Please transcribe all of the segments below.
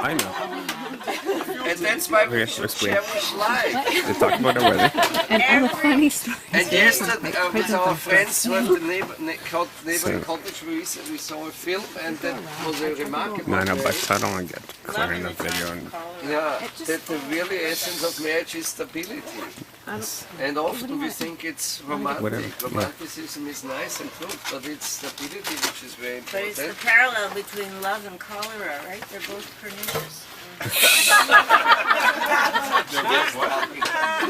I know. And that's why we should cherish life. They talk about the weather. And all the funny stories. And yesterday with our friends with the neighboring cottage, we saw a film, and that was a remarkable. No, no, day. but I don't want to get caught in that video. Yeah, that the really essence of marriage is stability. And often we think it's romantic. Whatever, yeah. Romanticism is nice and good, but it's stability which is very But it's the important. parallel between love and cholera, right? They're both pernicious.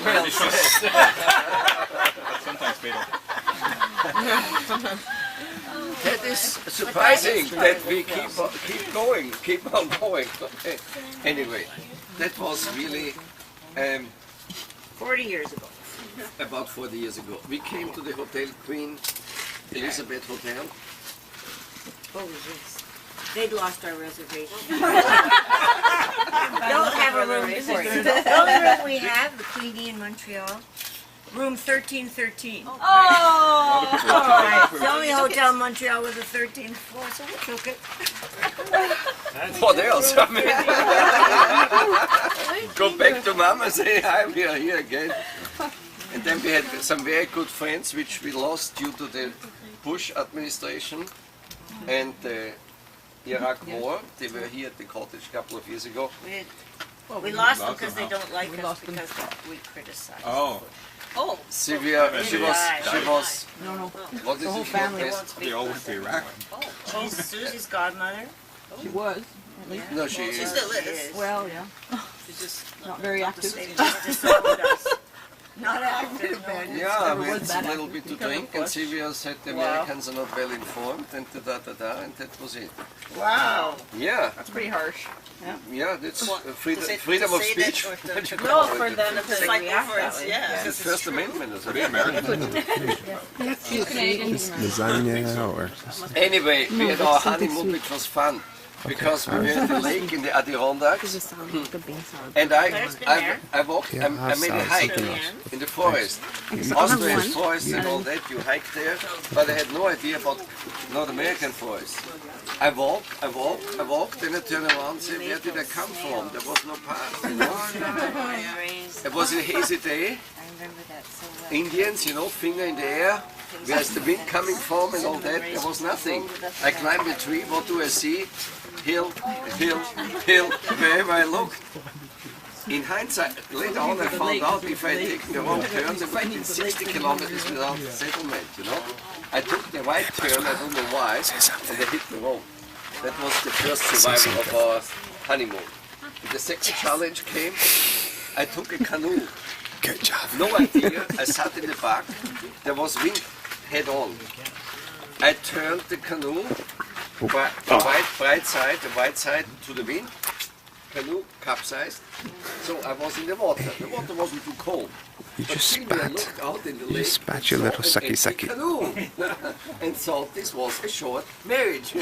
Well said. Sometimes fatal. That is surprising that we keep on going. Anyway, that was really 40 years ago. about 40 years ago. We came to the Hotel Queen Elizabeth Hotel. Oh, yes. They'd lost our reservation. Don't have a room for you. The only room we have, the Queenie in Montreal, room 1313. Oh! It's the only hotel in Montreal with a 13th floor, so we took it. What else? I mean, go back to Mama and say, hi, we are here again. And then we had some very good friends which we lost due to the Bush administration and the Iraq war. They were here at the cottage a couple of years ago. We lost them because they don't like us because we criticize. Oh, Oh, Sylvia, she was, No, no. what is whole it? family Best? they all went to Iraq. She's Susie's godmother. She was. No, she she is. still She is. is. Well, yeah. She's just Not very active. They've just disowned us. Not active, man. Yeah, we was had bad a little bit to drink, and Sylvia said the Americans are not well informed, and and that was it. Wow. Yeah, That's pretty harsh. yeah, that's freedom, say- freedom to of say that speech. or to- What you to- call No, it. for them to like react for that us, way. yeah. The First Amendment. Are they American? Lasagna or Anyway, we had our honeymoon, which was fun. Because we were at the lake in the Adirondacks, and I walked, I made a hike in the forest. Austrian forest and all that, you hike there, but I had no idea about North American forest. I walked, then I turned around and said, where did I come from? There was no path, you know? It was a hazy day, I remember that so well. Indians, you know, finger in the air, where's the wind coming from and all that, there was nothing. I climbed a tree, what do I see? Hill, wherever I look. In hindsight, later on I found out if I had taken the wrong turn, there might have been 60 kilometers without settlement, you know. I took the right turn, I don't know why, and I hit the road. That was the first survival of our honeymoon. And the second challenge came, I took a canoe. good job. No idea, I sat in the back, there was wind head on. I turned the canoe, the right side to the wind, canoe capsized, so I was in the water. The water wasn't too cold. You But just still, I spat. looked out in the You lake spat your and little saw an sucky empty sucky. canoe and thought this was a short marriage. I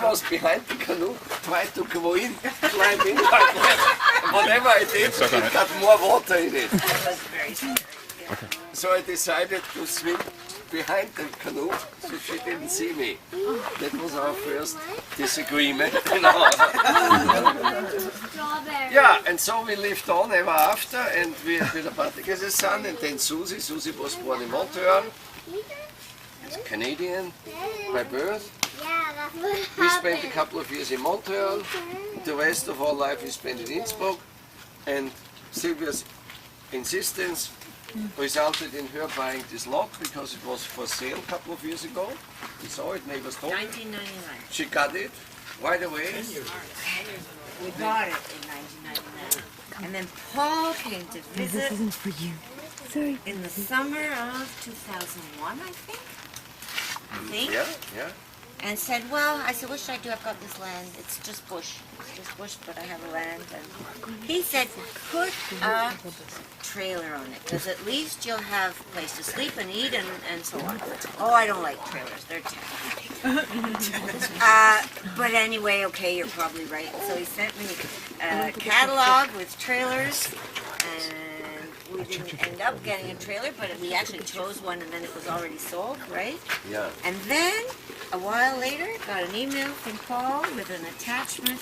was behind the canoe, tried to go in, climb in, whatever I did, it got more water in it. That was very scary. So I decided to swim behind the canoe so she didn't see me. That was our first disagreement. Yeah, and so we lived on ever after, and we had a particular son, and then Susie. Susie was born in Montreal, as a Canadian by birth. We spent a couple of years in Montreal. The rest of our life we spent in Innsbruck, and Sylvia's insistence resulted in her buying this lot because it was for sale a couple of years ago. We saw it, neighbors told. 1999. She got it right away. We bought it in 1999. And then Paul came to visit for you. Sorry. in the summer of 2001, I think. Yeah. And said, well, I said, what should I do? I've got this land. It's just bush. It's just bush, but I have a land. And he said, put a trailer on it, because at least you'll have a place to sleep and eat and so on. Oh, I don't like trailers. They're terrible. But anyway, okay, you're probably right. So he sent me a catalog with trailers, and we didn't end up getting a trailer, but we actually chose one, and then it was already sold, right? Yeah. And then a while later, got an email from Paul with an attachment.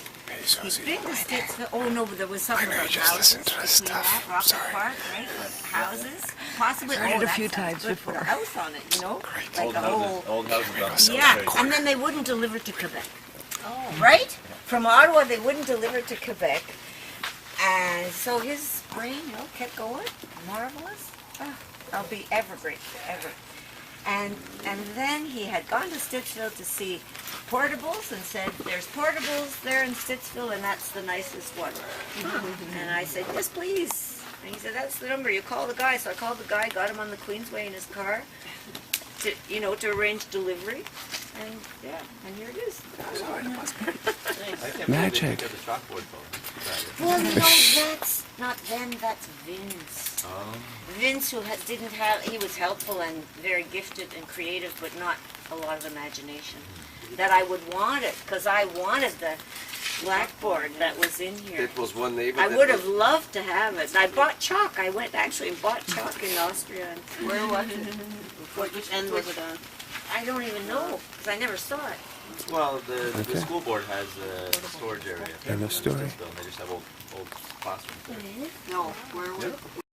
He's been to Stittsville. Oh no, but there was something I know you about just houses listen to this between stuff. that, Rocket Sorry. Park, right? With houses, possibly. Heard it a that few sounds times good. Put a before. house on it, you know, like Old a whole. houses, old houses on Yeah, and then they wouldn't deliver to Quebec. Oh. Right? From Ottawa, they wouldn't deliver to Quebec. And so his brain, kept going. Marvelous. Oh, I'll be ever grateful, ever. And then he had gone to Stittsville to see portables and said, there's portables there in Stittsville and that's the nicest one. And I said, yes, please. And he said, that's the number. You call the guy. So I called the guy, got him on the Queensway in his car to arrange delivery. And yeah, and here it is. Magic. The chalkboard phone. Well, that's not them, that's Vince. Oh. Vince, who didn't have, he was helpful and very gifted and creative, but not a lot of imagination. That I would want it, because I wanted the blackboard that was in here. It was one neighbor. I that would was- have loved to have it. I bought chalk. I went actually and bought chalk in Austria. And Where was it? Which end was it on? I don't even know, because I never saw it. Well, the Okay. school board has a storage area. End of story. They just have old classrooms there. No, where was it?